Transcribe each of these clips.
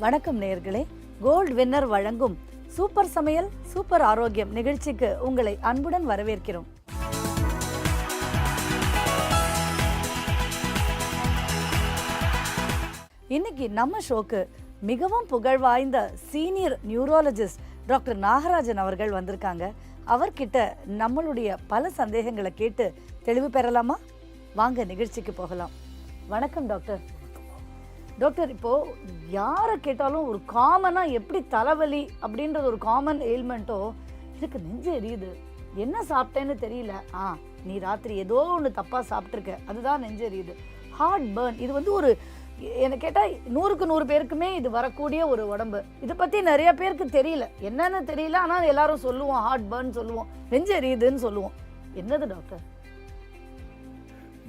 வணக்கம் நேயர்களே, gold winner வழங்கும் சூப்பர் சமையல் சூப்பர் ஆரோக்கியம் நிகழ்ச்சிக்கு உங்களை அன்புடன் வரவேற்கிறோம். இன்னைக்கு நம்ம ஷோக்கு மிகவும் புகழ் வாய்ந்த சீனியர் நியூரோலஜிஸ்ட் டாக்டர் நாகராஜன் அவர்கள் வந்திருக்காங்க. அவர்கிட்ட நம்மளுடைய பல சந்தேகங்களை கேட்டு தெளிவு பெறலாமா? வாங்க நிகழ்ச்சிக்கு போகலாம். வணக்கம் டாக்டர். டாக்டர், இப்போது யாரை கேட்டாலும் ஒரு காமனாக எப்படி தலைவலி அப்படின்றது ஒரு காமன் எயில்மெண்ட்டோ, இதுக்கு நெஞ்சு எரியுது, என்ன சாப்பிட்டேன்னு தெரியல, நீ ராத்திரி ஏதோ ஒன்று தப்பாக சாப்பிட்ருக்க, அதுதான் நெஞ்சு எரியுது, ஹார்ட் பர்ன், இது வந்து ஒரு என்ன கேட்டால் 100க்கு 100 பேருக்குமே இது வரக்கூடிய ஒரு உடம்பு. இதை பற்றி நிறைய பேருக்கு தெரியல, என்னன்னு தெரியல, ஆனால் எல்லாரும் சொல்லுவோம் ஹார்ட் பர்ன் சொல்லுவோம், நெஞ்சு எரியுதுன்னு சொல்லுவோம். என்னது டாக்டர்?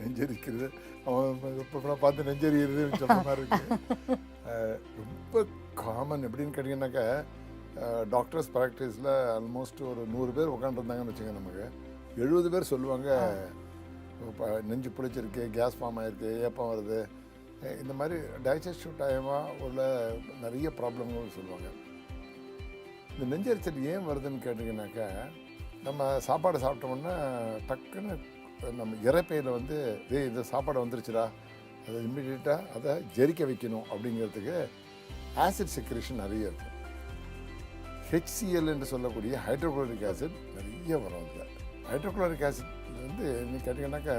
நெஞ்சரிக்கிறது, அவன் இப்போ பார்த்து நெஞ்சரிக்கிறதுன்னு சொல்கிற மாதிரி இருக்கு. ரொம்ப காமன் எப்படின்னு கேட்டிங்கன்னாக்கா, டாக்டர்ஸ் ப்ராக்டிஸில் ஆல்மோஸ்ட் ஒரு 100 பேர் உட்காந்துருந்தாங்கன்னு வச்சுங்க, நமக்கு 70 பேர் சொல்லுவாங்க நெஞ்சு பிடிச்சிருக்கு, கேஸ் ஃபார்ம் ஆகிருக்கு, ஏப்பம் வருது, இந்த மாதிரி டைஜஸ்டிவ் டைமாக உள்ள நிறைய ப்ராப்ளம்கள் சொல்லுவாங்க. இந்த நெஞ்சரிச்சல் ஏன் வருதுன்னு கேட்டிங்கனாக்கா, நம்ம சாப்பாடு சாப்பிட்டோம்னா டக்குன்னு நம்ம இறைப்பையில் வந்து இந்த சாப்பாடு வந்துருச்சுடா, அதை இம்மிடியேட்டாக அதை ஜெரிக்க வைக்கணும் அப்படிங்கிறதுக்கு ஆசிட் செக்ரேஷன் நிறைய இருக்கும். HCl என்று சொல்லக்கூடிய ஹைட்ரோக்ளோரிக் ஆசிட் நிறைய வரும். அதில் ஹைட்ரோக்ளோரிக் ஆசிட் வந்து நீ கேட்டிங்கன்னாக்கா,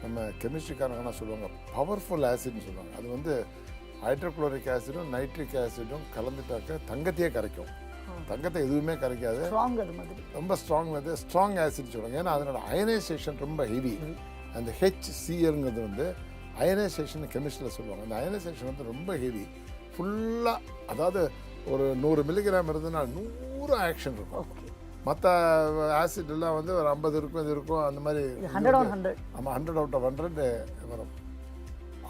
நம்ம கெமிஸ்ட்ரிக்காரங்கன்னா சொல்லுவாங்க பவர்ஃபுல் ஆசிட்னு சொல்லுவாங்க. அது வந்து ஹைட்ரோக்ளோரிக் ஆசிடும் நைட்ரிக் ஆசிடும் கலந்துட்டாக்க தங்கத்தையே கரைக்கும். தங்கத்தை எதுவுமே கரைக்காது, ரொம்ப ஸ்ட்ராங் வந்து ஸ்ட்ராங் ஆசிட் சொல்லுவாங்க. ஏன்னா அதனோட அயனைசேஷன் ரொம்ப ஹெவி. அந்த HClங்கிறது வந்து அயனைசேஷன் கெமிஸ்ட்ரியில் சொல்லுவாங்க. அந்த அயனைசேஷன் வந்து ரொம்ப ஹெவி, ஃபுல்லாக, அதாவது ஒரு 100 மில்லிகிராம் இருந்ததுன்னா 100 ஆக்ஷன் இருக்கும். மற்ற ஆசிட் எல்லாம் வந்து ஒரு 50 இருக்கும், இது இருக்கும், அந்த மாதிரி 100 out of 100 வரும்.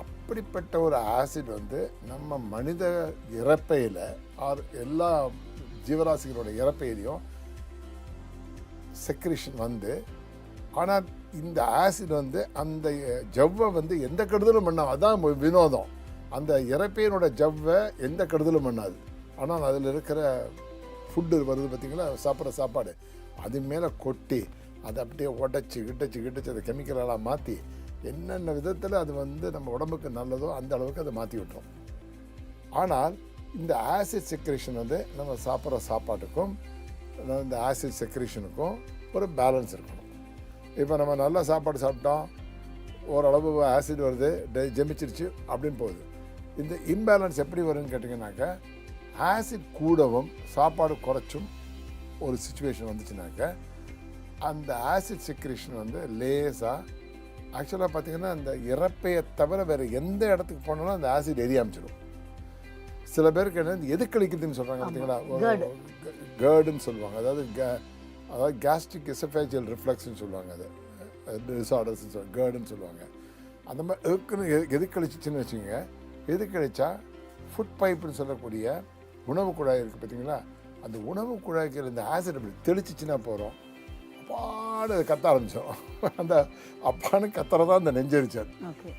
அப்படிப்பட்ட ஒரு ஆசிட் வந்து நம்ம மனித இறப்பையில் எல்லா ஜீவராசிகளோட இறப்பையிலையும் செக்ரேஷன் வந்து, ஆனால் இந்த ஆசிட் வந்து அந்த ஜவ்வை வந்து எந்த கெடுதலும் பண்ணாது. அதான் வினோதம், அந்த இறப்பையினோட ஜவ்வை எந்த கெடுதலும் பண்ணாது. ஆனால் அதில் இருக்கிற ஃபுட்டு வருது பார்த்திங்களா, சாப்பிட்ற சாப்பாடு, அது மேலே கொட்டி அதை அப்படியே கிட்டச்சு அதை கெமிக்கலெல்லாம் மாற்றி என்னென்ன விதத்தில் அது வந்து நம்ம உடம்புக்கு நல்லதோ அந்த அளவுக்கு அதை மாற்றி விட்டுரும். ஆனால் இந்த ஆசிட் செக்ரேஷன் வந்து நம்ம சாப்பிட்ற சாப்பாட்டுக்கும் இந்த ஆசிட் செக்ரேஷனுக்கும் ஒரு பேலன்ஸ் இருக்கணும். இப்போ நம்ம நல்லா சாப்பாடு சாப்பிட்டோம், ஓரளவு ஆசிட் வருது, ஜெமிச்சிருச்சு அப்படின்னு போகுது. இந்த இம்பேலன்ஸ் எப்படி வரும்னு கேட்டிங்கனாக்கா, ஆசிட் கூடவும் சாப்பாடு குறைச்சும் ஒரு சுச்சுவேஷன் வந்துச்சுனாக்க, அந்த ஆசிட் செக்ரேஷன் வந்து லேசாக ஆக்சுவலாக பார்த்திங்கன்னா அந்த இறப்பையை தவிர வேறு எந்த இடத்துக்கு போனாலும் அந்த ஆசிட் எரியாமிச்சிடும். சில பேருக்கு என்ன எதுக்களிக்குதுன்னு சொல்கிறாங்க பார்த்தீங்களா, கேர்டுன்னு சொல்லுவாங்க. அதாவது கேஸ்ட்ரிக் எசோஃபேஜியல் ரிஃப்ளக்ஸ்ன்னு சொல்லுவாங்க, அது டிஸார்டர்ஸ்ன்னு சொல்லுவாங்க, கேர்டுன்னு சொல்லுவாங்க. அந்த மாதிரி எதுக்களிச்சிச்சின்னு வச்சுக்கோங்க. எதுக்களிச்சா ஃபுட் பைப்புன்னு சொல்லக்கூடிய உணவு குழாய் இருக்குது பார்த்தீங்களா, அந்த உணவு குழாய்க்கு இந்த ஆசிட் அப்படி தெளிச்சிச்சின்னா போகிறோம், அப்பான்னு கத்த ஆரம்பித்தோம். அந்த அப்பான்னு கத்துறதான் அந்த நெஞ்சரிச்சல்.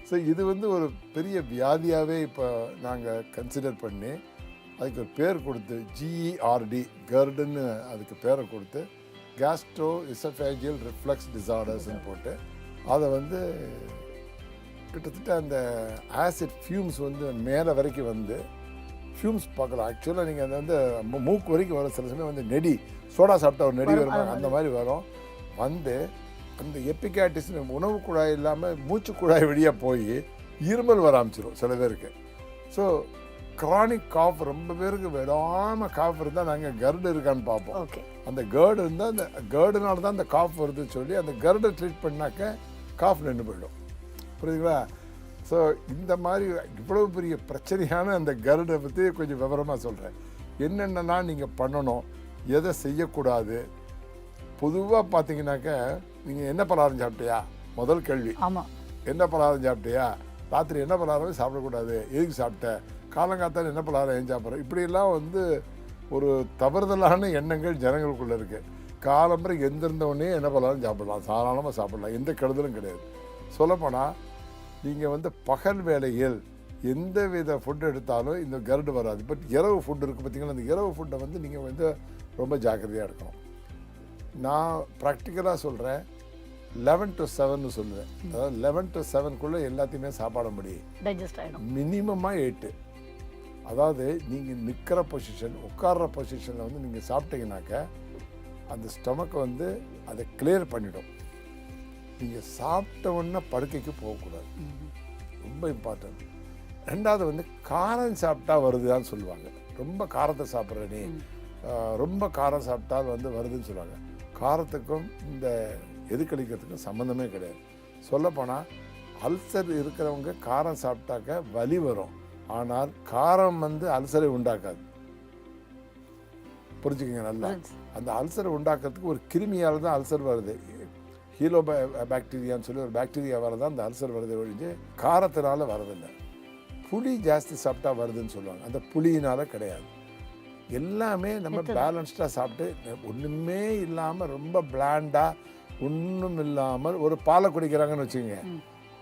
ஸோ இது வந்து ஒரு பெரிய வியாதியாகவே இப்போ நாங்கள் கன்சிடர் பண்ணி அதுக்கு ஒரு பேர் கொடுத்து GERD, கர்டுன்னு அதுக்கு பேரை கொடுத்து கேஸ்ட்ரோ எசோஃபேஜியல் ரிஃப்ளக்ஸ் டிஸார்டர்ஸ்ன்னு போட்டு அதை வந்து கிட்டத்தட்ட அந்த ஆசிட் ஃபியூம்ஸ் வந்து மேலே வரைக்கும் வந்து ஃபியூம்ஸ் பார்க்கலாம். ஆக்சுவலாக நீங்கள் அதை வந்து மூக்கு வரைக்கும் வரும். சில சமயம் வந்து நெடி, சோடா சாப்பிட்டா ஒரு நெடி வரும், அந்த மாதிரி வரும். வந்து அந்த எப்பிகாட்டிஸ் உணவு குழாய் இல்லாமல் மூச்சு குழாய் வழியாக போய் இருமல் வர ஆரம்பிச்சிடும் சில பேருக்கு. ஸோ க்ரானிக் காஃப், ரொம்ப பேருக்கு விடாமல் காஃப் இருந்தால் நாங்கள் கர்டு இருக்கான்னு பார்ப்போம். அந்த கேர்டு இருந்தால் அந்த கேர்டுனால தான் அந்த காஃப் வருதுன்னு சொல்லி அந்த கர்டை ட்ரீட் பண்ணாக்க காஃப் நின்று போயிடும். புரியுதுங்களா? ஸோ இந்த மாதிரி இவ்வளோ பெரிய பிரச்சனையான அந்த கர்டை பற்றி கொஞ்சம் விவரமாக சொல்கிறேன். என்னென்னா நீங்கள் பண்ணணும், எதை செய்யக்கூடாது. பொதுவாக பார்த்தீங்கன்னாக்கா, நீங்கள் என்ன பலகாரம் சாப்பிட்டியா முதல் கேள்வி. ஆமாம், என்ன பலகாரம் சாப்பிட்டியா, ராத்திரி என்ன பலகாரமே சாப்பிடக்கூடாது, எதுக்கு சாப்பிட்ட, காலங்காத்தால் என்ன பலகாரம் ஏன் சாப்பிட்றேன், இப்படியெல்லாம் வந்து ஒரு தவறுதலான எண்ணங்கள் ஜனங்களுக்குள்ளே இருக்குது. காலம்பரை எந்திருந்தவொடனே என்ன பலகாரம் சாப்பிடலாம், சாதாரணமாக சாப்பிடலாம், எந்த கெடுதலும் கிடையாது. சொல்லப்போனால் நீங்கள் வந்து பகல் வேளையில் எந்த வித ஃபுட் எடுத்தாலும் இந்த கர்டு வராது. பட் இரவு ஃபுட் இருக்குது பார்த்தீங்கன்னா, அந்த இரவு ஃபுட்டை வந்து நீங்கள் வந்து ரொம்ப ஜாக்கிரதையாக இருக்கணும். நான் ப்ராக்டிக்கலாக சொல்கிறேன், 11 to 7 சொல்லுவேன். அதாவது 11 to 7 எல்லாத்தையுமே சாப்பாட முடியும், டைஜஸ்ட் ஆகிடும். மினிமமாக 8. அதாவது நீங்கள் நிற்கிற பொசிஷன், உட்கார்ற பொசிஷனில் வந்து நீங்கள் சாப்பிட்டீங்கன்னாக்க அந்த ஸ்டொமக்கை வந்து அதை கிளியர் பண்ணிடும். நீங்கள் சாப்பிட்ட உடனே படுக்கைக்கு போகக்கூடாது, ரொம்ப இம்பார்ட்டன்ட். ரெண்டாவது வந்து காரம் சாப்பிட்டா வருதுதான்னு சொல்லுவாங்க. ரொம்ப காரத்தை சாப்பிட்ற நீ ரொம்ப காரம் சாப்பிட்டால் வந்து வருதுன்னு சொல்லுவாங்க. காரத்துக்கும் இந்த எதுக்களிக்கிறதுக்கும் சம்மந்தமே கிடையாது. சொல்லப்போனால் அல்சர் இருக்கிறவங்க காரம் சாப்பிட்டாக்க வலி வரும், ஆனால் காரம் வந்து அல்சரை உண்டாக்காது. புரிஞ்சுக்கங்க நல்லா. அந்த அல்சரை உண்டாக்குறதுக்கு ஒரு கிருமியால் தான் அல்சர் வருது. ஹீலோ பாக்டீரியான்னு சொல்லி ஒரு பாக்டீரியாவால் தான் அந்த அல்சர் வருது ஒழிஞ்சு காரத்தினால வரதில்லை. புளி ஜாஸ்தி சாப்பிட்டா வருதுன்னு சொல்லுவாங்க, அந்த புளியினால கிடையாது. எல்லாமே நம்ம பேலன்ஸ்டாக சாப்பிட்டு ஒன்றுமே இல்லாமல் ரொம்ப பிளாண்டாக ஒன்றும் இல்லாமல் ஒரு பாலை குடிக்கிறாங்கன்னு வச்சுக்கோங்க,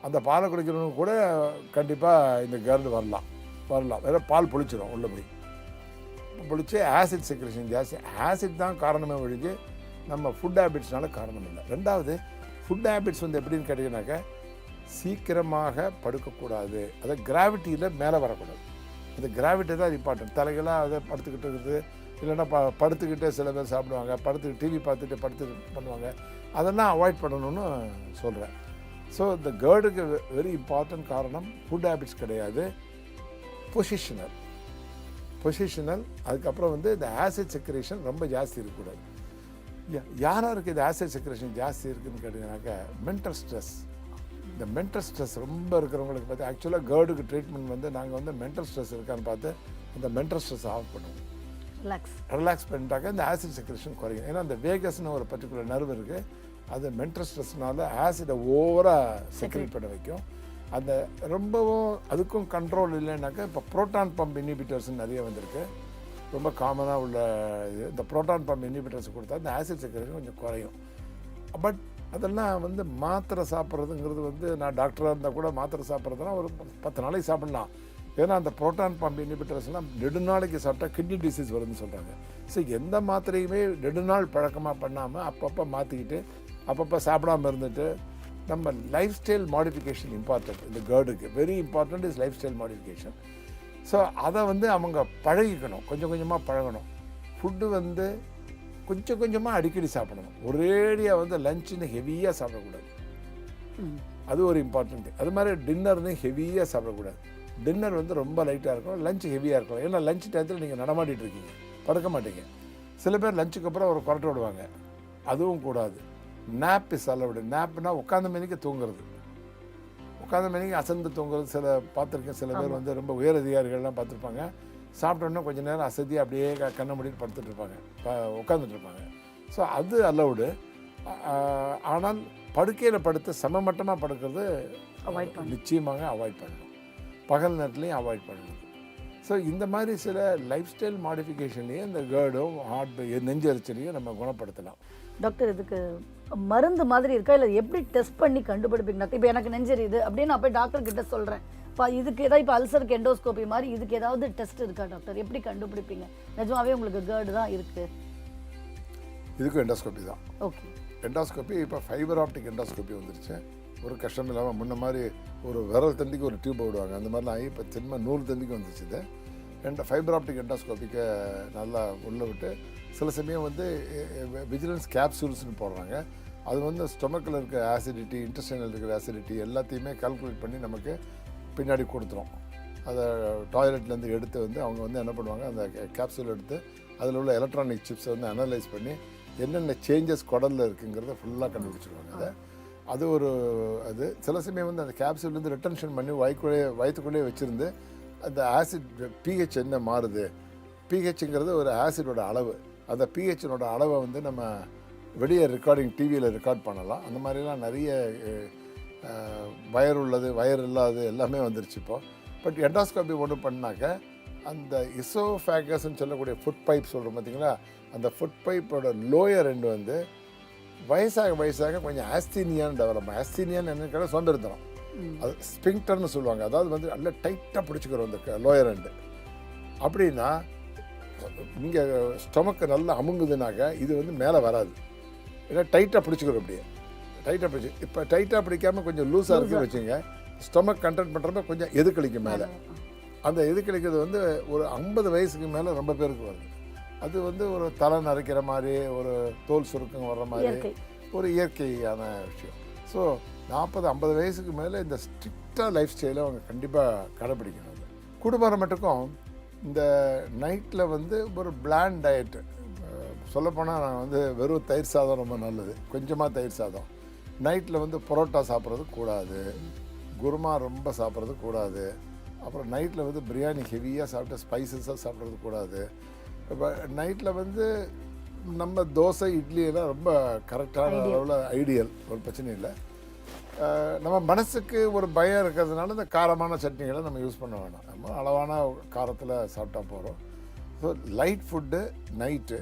அந்த பாலை குடிக்கிறவங்க கூட கண்டிப்பாக இந்த கர்டு வரலாம். வேறு பால் புளிச்சிடும், உள்ளே போய் புளிச்சு ஆசிட் செக்ரேஷன் ஜாஸ்தி. ஆசிட் தான் காரணமே ஒழிஞ்சு நம்ம ஃபுட் ஹேபிட்ஸ்னால காரணம் இல்லை. ரெண்டாவது ஃபுட் ஹேபிட்ஸ் வந்து எப்படின்னு கேட்டிங்கனாக்கா, சீக்கிரமாக படுக்கக்கூடாது, அதை கிராவிட்டியில் மேலே வரக்கூடாது. அந்த கிராவிட்டி தான் இம்பார்ட்டன்ட். தலைகளாக அதை படுத்துக்கிட்டு இருக்குது, இல்லைன்னா படுத்துக்கிட்டே சில பேர் சாப்பிடுவாங்க, படுத்துக்கிட்டு டிவி பார்த்துட்டு படுத்து பண்ணுவாங்க. அதெல்லாம் அவாய்ட் பண்ணணும்னு சொல்கிறேன். ஸோ இந்த கர்டுக்கு வெரி இம்பார்ட்டன்ட் காரணம் ஃபுட் ஹேபிட்ஸ் கிடையாது, பொசிஷனல். அதுக்கப்புறம் வந்து இந்த ஆசிட் செக்ரேஷன் ரொம்ப ஜாஸ்தி இருக்கக்கூடாது. யாராருக்கு இது ஆசிட் செக்ரேஷன் ஜாஸ்தி இருக்குதுன்னு கேட்டிங்கனாக்கா, மென்டல் ஸ்ட்ரெஸ். இந்த மென்டல் ஸ்ட்ரெஸ் ரொம்ப இருக்கிறவங்களுக்கு பார்த்து ஆக்சுவலாக கர்டுக்கு ட்ரீட்மெண்ட் வந்து நாங்கள் வந்து மென்டல் ஸ்ட்ரெஸ் இருக்கான்னு பார்த்து அந்த மென்டல் ஸ்ட்ரெஸ் ஆஃப் பண்ணுவோம். ரிலாக்ஸ் பண்ணிட்டாக்க இந்த ஆசிட் செக்ரேஷன் குறையும். ஏன்னா அந்த வேகஸ்னு ஒரு பர்டிகுலர் நர்வ் இருக்குது, அது மென்டல் ஸ்ட்ரெஸ்னால ஆசிடை ஓவராக செக்ரேட் பண்ண வைக்கும். அந்த ரொம்பவும் அதுக்கும் கண்ட்ரோல் இல்லைன்னாக்கா இப்போ புரோட்டான் பம்ப் இன்ஹிபிட்டர்ஸ்ன்னு நிறைய வந்திருக்கு, ரொம்ப காமனாக உள்ள இது. இந்த புரோட்டான் பம்ப் இன்ஹிபிட்டர்ஸ் கொடுத்தா இந்த ஆசிட் செக்ரேஷன் கொஞ்சம் குறையும். பட் அதெல்லாம் வந்து மாத்திரை சாப்பிட்றதுங்கிறது வந்து, நான் டாக்டராக இருந்தால் கூட மாத்திரை சாப்பிட்றதுனா ஒரு 10 நாளைக்கு சாப்பிட்லாம். ஏன்னா அந்த புரோட்டான் பம்ப் இன்ஹிபிட்டர்ஸ்லாம் நெடுநாளைக்கு சாப்பிட்டா கிட்னி டிசீஸ் வருதுன்னு சொல்கிறாங்க. ஸோ எந்த மாத்திரையுமே நெடுநாள் பழக்கமாக பண்ணாமல் அப்பப்போ மாற்றிக்கிட்டு அப்பப்போ சாப்பிடாமல் இருந்துட்டு நம்ம லைஃப் ஸ்டைல் மாடிஃபிகேஷன் இம்பார்ட்டன்ட். இந்த கர்டுக்கு very important is lifestyle modification. So அதை வந்து அவங்க பழகிக்கணும், கொஞ்சம் கொஞ்சமாக பழகணும். ஃபுட்டு வந்து கொஞ்சம் கொஞ்சமாக அடிக்கடி சாப்பிடணும். ஒரேடியாக வந்து லஞ்சுன்னு ஹெவியாக சாப்பிடக்கூடாது, அது ஒரு இம்பார்ட்டன்ட்டு. அது மாதிரி டின்னர்னு ஹெவியாக சாப்பிடக்கூடாது. டின்னர் வந்து ரொம்ப லைட்டாக இருக்கும், லஞ்ச் ஹெவியாக இருக்கும். ஏன்னா லஞ்ச் டயத்தில் நீங்கள் நடமாட்டிகிட்டு இருக்கீங்க, படுக்க மாட்டீங்க. சில பேர் லஞ்சுக்கு அப்புறம் ஒரு கொரட்டை விடுவாங்க, அதுவும் கூடாது. Nap is allowed. நேப்னா உட்காந்த மணிக்கு தூங்குறது, உட்காந்த மணிக்கு அசந்து தூங்குறது. சில பார்த்துருக்கேன், சில பேர் வந்து ரொம்ப உயர் அதிகாரிகள்லாம் பார்த்துருப்பாங்க, சாப்பிட்டோன்னா கொஞ்சம் நேரம் அசதியாக அப்படியே கண்ணை மூடிட்டு படுத்துட்டு இருப்பாங்க, உட்காந்துட்டு இருப்பாங்க. ஸோ அது அலவுடு. ஆனால் படுக்கையில் படுத்து சமமட்டமாக படுக்கிறது நிச்சயமாக அவாய்ட் பண்ணணும். பகல் நேரத்துலையும் அவாய்ட் பண்ணணும். ஸோ இந்த மாதிரி சில லைஃப் ஸ்டைல் மாடிஃபிகேஷன்லேயே இந்த கர்டும் நெஞ்சரிச்சலையும் நம்ம குணப்படுத்தலாம். டாக்டர், இதுக்கு மருந்து மாதிரி இருக்கா, இல்லை எப்படி டெஸ்ட் பண்ணி கண்டுபிடிப்பீங்க? இப்போ எனக்கு நெஞ்சரியுது அப்படின்னு நான் போய் டாக்டர் கிட்ட சொல்கிறேன், இப்போ இதுக்கு ஏதாவது இப்போ அல்சருக்கு எண்டோஸ்கோபி மாதிரி இதுக்கு ஏதாவது டெஸ்ட் இருக்கா டாக்டர்? எப்படி கண்டுபிடிப்பீங்க நிஜமாவே உங்களுக்கு கர்டு தான் இருக்குது? இதுக்கும் எண்டோஸ்கோபி தான். ஓகே, எண்டோஸ்கோபி இப்போ ஃபைபர் ஆப்டிக் எண்டோஸ்கோபி வந்துருச்சு. ஒரு கஷ்டம் இல்லாமல் முன்ன மாதிரி ஒரு விரல் தண்டிக்கு ஒரு டியூப் விடுவாங்க, அந்த மாதிரிலாம் ஆகி இப்போ சின்ன நூல் தண்டிக்கு வந்துச்சு. இது ஃபைபர் ஆப்டிக் எண்டோஸ்கோபிக்கு நல்லா உள்ளே விட்டு சில சமயம் வந்து விஜிலன்ஸ் கேப்சூல்ஸ்னு போடுறாங்க. அது வந்து ஸ்டொமக்கில் இருக்க ஆசிடிட்டி, இன்டெஸ்டைனில் இருக்கிற ஆசிடிட்டி எல்லாத்தையுமே கால்குலேட் பண்ணி நமக்கு பின்னாடி கொடுத்துரும். அதை டாய்லெட்லேருந்து எடுத்து வந்து அவங்க வந்து என்ன பண்ணுவாங்க, அந்த கேப்சூல் எடுத்து அதில் உள்ள எலக்ட்ரானிக் சிப்ஸை வந்து அனலைஸ் பண்ணி என்னென்ன சேஞ்சஸ் குடலில் இருக்குங்கிறத ஃபுல்லாக கண்டுபிடிச்சிருவாங்க. அது ஒரு அது சில சமயம் வந்து அந்த கேப்சூல்லேருந்து ரிட்டன்ஷன் பண்ணி வயிற்றுக்குள்ளேயே வச்சுருந்து அந்த ஆசிட் பிஹெச் என்ன மாறுது. பிஹெச்ங்கிறது ஒரு ஆசிடோட அளவு. அந்த பிஹெச்சினோட அளவை வந்து நம்ம வெளியே டிவியில் ரெக்கார்ட் பண்ணலாம். அந்த மாதிரிலாம் நிறைய வயர் உள்ளது, வயர் இல்லாது எல்லாமே வந்துருச்சு இப்போது. பட் எண்டோஸ்கோபி ஒன்று பண்ணாக்க அந்த இசோஃபேகஸ்ன்னு சொல்லக்கூடிய ஃபுட் பைப் சொல்கிறோம் பார்த்தீங்களா, அந்த ஃபுட் பைப்போட லோயர் எண்டு வந்து வயசாக கொஞ்சம் ஆஸ்தீனியான்னு டெவலப். ஆஸ்தீனியான்னு என்னன்னு கேட்டால் சொந்தெடுத்துறோம். அது ஸ்பிங்டர்னு சொல்லுவாங்க. அதாவது வந்து நல்லா டைட்டாக பிடிச்சிக்கிறோம் இந்த லோயர் எண்டு. அப்படின்னா இங்கே ஸ்டொமக்கு நல்லா அமுங்குதுனாக்க இது வந்து மேலே வராது. ஏன்னா டைட்டாக பிடிச்சிக்கிறோம். அப்படியே டைட்டாக பிடிச்சி இப்போ டைட்டாக பிடிக்காமல் கொஞ்சம் லூஸாக இருக்குன்னு வச்சுங்க, ஸ்டொமக் கண்டென்ட் பண்ணுறப்ப கொஞ்சம் எதுக்களிக்கும் மேலே. அந்த எதுக்களிக்கிறது வந்து ஒரு 50 வயசுக்கு மேலே ரொம்ப பேருக்கு வருது. அது வந்து ஒரு தலை நரைக்கிற மாதிரி, ஒரு தோல் சுருக்கம் வர்ற மாதிரி ஒரு இயற்கையான விஷயம். ஸோ 40-50 வயசுக்கு மேலே இந்த ஸ்ட்ரிக்டாக லைஃப் ஸ்டைலை அவங்க கண்டிப்பாக கடைப்பிடிக்கணும். குடும்பம் மட்டுக்கும் இந்த நைட்டில் வந்து ஒரு பிளாண்ட் டயட்டு சொல்லப்போனால் நான் வந்து வெறும் தயிர் சாதம் ரொம்ப நல்லது, கொஞ்சமாக தயிர் சாதம். நைட்டில் வந்து பரோட்டா சாப்பிட்றது கூடாது, குருமா ரொம்ப சாப்பிட்றது கூடாது. அப்புறம் நைட்டில் வந்து பிரியாணி ஹெவியாக சாப்பிட்டு ஸ்பைசஸாக சாப்பிட்றது கூடாது. இப்போ நைட்டில் வந்து நம்ம தோசை இட்லி எல்லாம் ரொம்ப கரெக்டான அளவில் ஐடியல், ஒரு பிரச்சனை இல்லை. நம்ம மனசுக்கு ஒரு பயம் இருக்கிறதுனால இந்த காரமான சட்னிகளை நம்ம யூஸ் பண்ண வேணாம், நம்ம அளவான காரத்தில் சாப்பிட்டா போகிறோம். So light food night.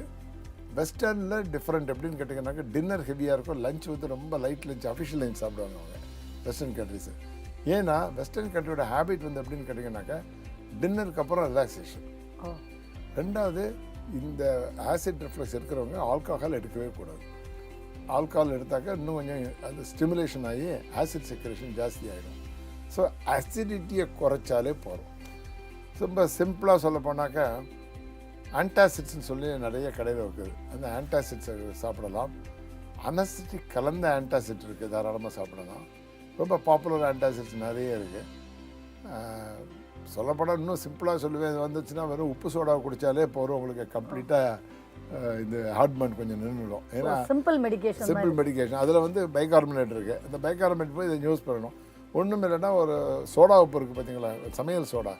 வெஸ்டர்னில் டிஃப்ரெண்ட் எப்படின்னு கேட்டிங்கன்னாக்கா டின்னர் ஹெவியாக இருக்கும், லஞ்ச் வந்து ரொம்ப லைட் லஞ்ச், அஃபிஷியல் லஞ்ச் சாப்பிடுவாங்க அவங்க வெஸ்டர்ன் கண்ட்ரிஸு. ஏன்னா வெஸ்டர்ன் கண்ட்ரியோட ஹேபிட் வந்து எப்படின்னு கேட்டிங்கன்னாக்கா டின்னருக்கு அப்புறம் ரிலாக்ஸேஷன். ரெண்டாவது, இந்த ஆசிட் ரிஃப்ளக்ஸ் இருக்கிறவங்க ஆல்கஹால் எடுக்கவே கூடாது. ஆல்கஹால் எடுத்தாக்கா இன்னும் கொஞ்சம் அது ஸ்டிமுலேஷன் ஆகி ஆசிட் செக்ரேஷன் ஜாஸ்தி ஆகிடும். ஸோ அசிடிட்டியை குறைச்சாலே போகிறோம். ரொம்ப சிம்பிளாக சொல்ல போனாக்கா ஆன்டாசிட்ஸ்ன்னு சொல்லி நிறைய கடையில் இருக்குது. அந்த ஆன்டாசிட்ஸை சாப்பிடலாம். அனஸ்டிக் கலந்த ஆன்டாசிட் இருக்குது, தாராளமாக சாப்பிடலாம். ரொம்ப பாப்புலர் ஆன்டாசிட்ஸ் நிறைய இருக்குது. சொல்லப்போனால் இன்னும் சிம்பிளாக சொல்லுவேன், இது வந்துச்சுன்னா வெறும் உப்பு சோடா குடித்தாலே போகிறோம், உங்களுக்கு கம்ப்ளீட்டாக இந்த ஹார்ட்மேன் கொஞ்சம் நின்றுடும். ஏன்னா சிம்பிள் மெடிக்கேஷன் அதில் வந்து பைகார்பனேட் இருக்குது. அந்த பைகார்பனேட் போய் இதை யூஸ் பண்ணணும். ஒன்றும் இல்லைன்னா ஒரு சோடா உப்பு இருக்குது பார்த்தீங்களா, சமையல் சோடா,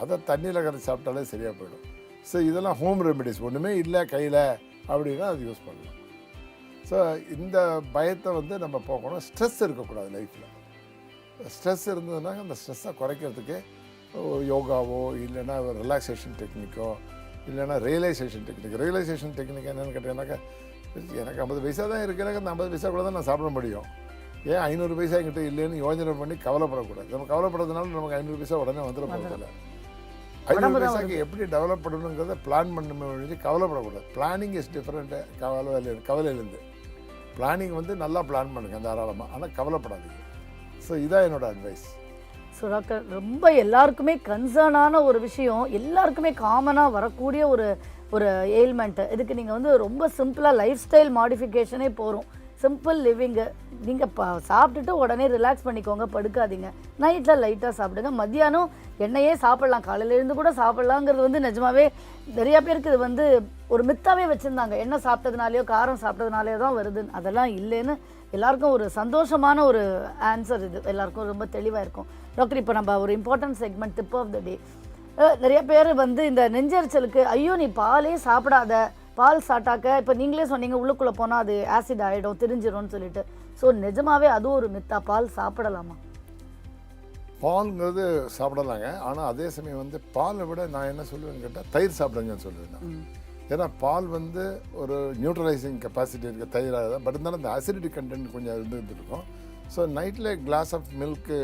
அதை தண்ணியில் கரைச்சி சாப்பிட்டாலே சரியாக போயிடும். ஸோ இதெல்லாம் ஹோம் ரெமெடிஸ். ஒன்றுமே இல்லை கையில் அப்படின்னா அது யூஸ் பண்ணலாம். ஸோ இந்த பயத்தை வந்து நம்ம போகணும். ஸ்ட்ரெஸ் இருக்கக்கூடாது லைஃப்பில். ஸ்ட்ரெஸ் இருந்ததுன்னா அந்த ஸ்ட்ரெஸ்ஸை குறைக்கிறதுக்கு யோகாவோ இல்லைன்னா ஒரு ரிலாக்ஸேஷன் டெக்னிக்கோ இல்லைன்னா ரியலைசேஷன் டெக்னிக். ரியலைசேஷன் டெக்னிக் என்னென்னு கேட்டீங்கன்னாக்கா, எனக்கு 50 பைசா தான் இருக்குது, எனக்கு அந்த 50 பைசா கூட தான் நான் சாப்பிட முடியும், ஏன் 500 பைசா என்கிட்ட இல்லைன்னு யோஜனை பண்ணி கவலைப்படக்கூடாது. நம்ம கவலைப்படுறதுனால நமக்கு 500 பைசா உடனே வந்துட போகிறதில்ல. 500 பைசாக்கு எப்படி டெவலப் பண்ணணுங்கிறத பிளான் பண்ணி கவலைப்படக்கூடாது. பிளானிங் இஸ் டிஃப்ரெண்ட்டு கவலையிலேருந்து. பிளானிங் வந்து நல்லா பிளான் பண்ணுங்கள் தாராளமாக, ஆனால் கவலைப்படாதீங்க. ஸோ இதான் என்னோடய அட்வைஸ். ஸோ டாக்டர், ரொம்ப எல்லாருக்குமே கன்சர்னான ஒரு விஷயம், எல்லாருக்குமே காமனாக வரக்கூடிய ஒரு எயில்மெண்ட்டு. இதுக்கு நீங்கள் வந்து ரொம்ப சிம்பிளாக லைஃப் ஸ்டைல் மாடிஃபிகேஷனே போகிறோம். Simple living. நீங்கள் சாப்பிட்டுட்டு உடனே ரிலாக்ஸ் பண்ணிக்கோங்க, படுக்காதீங்க. நைட்டில் லைட்டாக சாப்பிடுங்க. மத்தியானம் எண்ணெயே சாப்பிட்லாம், காலையிலேருந்து கூட சாப்பிட்லாங்கிறது வந்து நிஜமாவே நிறையா பேருக்கு இது வந்து ஒரு மித்தாவே வச்சுருந்தாங்க. எண்ணெய் சாப்பிட்டதுனாலையோ காரம் சாப்பிட்டதுனாலையோ தான் வருதுன்னு. அதெல்லாம் இல்லைன்னு எல்லாருக்கும் ஒரு சந்தோஷமான ஒரு ஆன்சர் இது. எல்லாருக்கும் ரொம்ப தெளிவாக இருக்கும். டாக்டர், இப்போ நம்ம ஒரு important segment tip of the day. நிறைய பேர் வந்து இந்த நெஞ்சரிச்சலுக்கு ஐயோ நீ பாலே சாப்பிடாத, பால் சாப்பிட்டாக்க இப்போ நீங்களே சொன்னீங்க உள்ளுக்குள்ளே போனால் அது ஆசிட் ஆகிடும், திரிஞ்சிடும்னு சொல்லிட்டு. ஸோ நிஜமாவே அதுவும் ஒரு மித்தா? பால் சாப்பிடலாமா? பால்ங்கிறது சாப்பிடலாங்க. ஆனால் அதே சமயம் வந்து பாலை விட நான் என்ன சொல்லுவேன்னு கேட்டால் தயிர் சாப்பிடுங்கன்னு சொல்லுவேன். ஏன்னா பால் வந்து ஒரு நியூட்ரலைசிங் கெப்பாசிட்டி இருக்குது தயிராக, பட் இருந்தாலும் அந்த அசிடிட்டி கண்டென்ட் கொஞ்சம் இருந்துருக்கும். ஸோ நைட்டில் கிளாஸ் ஆஃப் மில்க்கு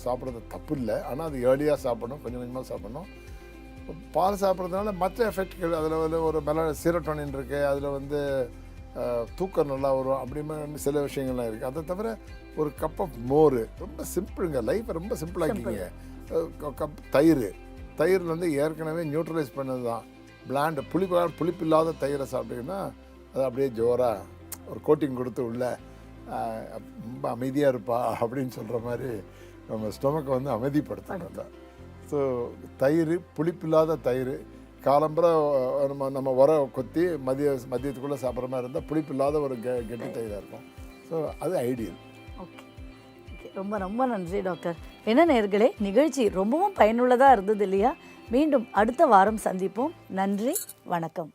சாப்பிட்றது தப்பு இல்லை, ஆனால் அது ஏர்லியாக சாப்பிடணும், கொஞ்சம் கொஞ்சமாக சாப்பிடணும். பால் சாப்பிட்றதுனால மற்ற எஃபெக்ட்கள், அதில் வந்து ஒரு சீரோட்டோனின் இருக்குது, அதில் வந்து தூக்கம் நல்லா வரும், அப்படி சில விஷயங்கள்லாம் இருக்குது. அதை தவிர ஒரு கப் ஆஃப் மோர், ரொம்ப சிம்பிளுங்க, லைஃப்பை ரொம்ப சிம்பிளாக்கிங்க. தயிர் வந்து ஏற்கனவே நியூட்ரலைஸ் பண்ணது தான். பிளாண்ட் புளிப்பில்லாத தயிரை சாப்பிட்டீங்கன்னா அது அப்படியே ஜோராக ஒரு கோட்டிங் கொடுத்து உள்ள ரொம்ப அமைதியாக இருப்பா அப்படின்னு சொல்கிற மாதிரி நம்ம ஸ்டொமக்கை வந்து அமைதிப்படுத்தணும் தான். ஸோ தயிர், புளிப்பில்லாத தயிர், காலம்பரை நம்ம உர கொத்தி மதியத்துக்குள்ளே சாப்பிட்ற மாதிரி இருந்தால் புளிப்பில்லாத ஒரு கெட்டி தயிராக இருக்கும். ஸோ அது ஐடியல். ஓகே, ரொம்ப ரொம்ப நன்றி டாக்டர். என்ன நேயர்களே, நிகழ்ச்சி ரொம்பவும் பயனுள்ளதாக இருந்தது இல்லையா? மீண்டும் அடுத்த வாரம் சந்திப்போம். நன்றி, வணக்கம்.